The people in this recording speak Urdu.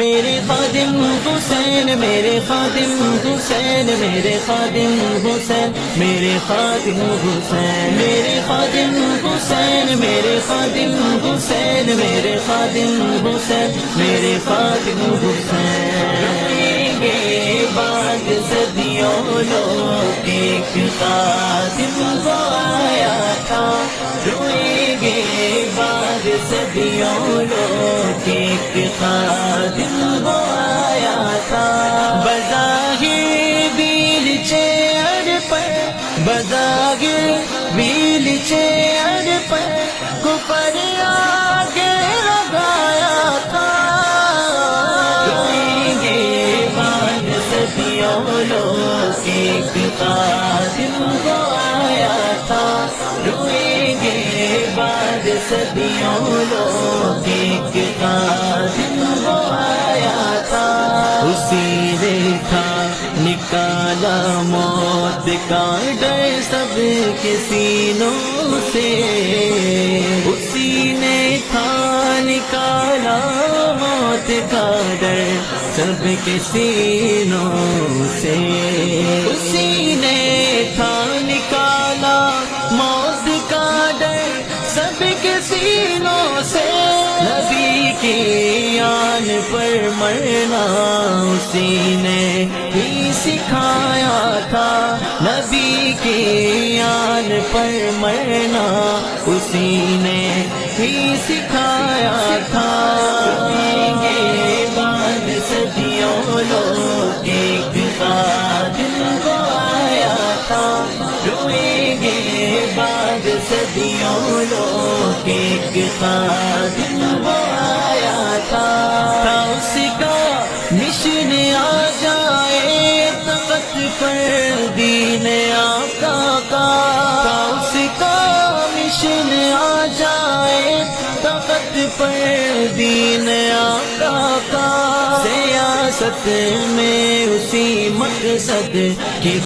میرے خادم حسین، میرے خادم حسین، میرے خادم حسین، میرے خادم حسین، میرے خادم حسین، میرے خادم حسین، میرے خادم حسین، میرے خادم حسین۔ روئیں گے بعد صدیوں لوگ ایک خادم وہ آیا تھا، روئیں گے بعد صدیوں لوگ ایک خادم وہ آیا تھا۔ بظاہر ویل چیئر پر، بظاہر ویل چیئر پر کفر آگے لگایا تھا، روئیں گے بعد صدیوں لوگ ایک خادم وہ آیا تھا، روئیں گے بعد صدیوں لوگ ایک خادم وہ آیا تھا۔ اسی نے تھا نکالا موت کا ڈر سب کے سینوں سے، اسی نے تھا نکالا موت کا ڈر سب کے سینوں سے، اسی نے تھا نکالا موت کا ڈر سب کے سینوں سے۔ نبی کی آن پر مرنا اسی نے ہی سکھایا تھا، نبی کی آن پر مرنا اسی نے ہی سکھایا تھا۔ روئیں گے بعد صدیوں لوگ ایک خادم وہ آیا تھا، روئیں گے بعد صدیوں لوگ ایک خادم وہ آیا تھا۔ اس کا مشن آ جائے تخت پر دین آقا کا، اس کا مشن آ جائے تخت پر دین آقا کا، سیاست میں اسی مقصد کی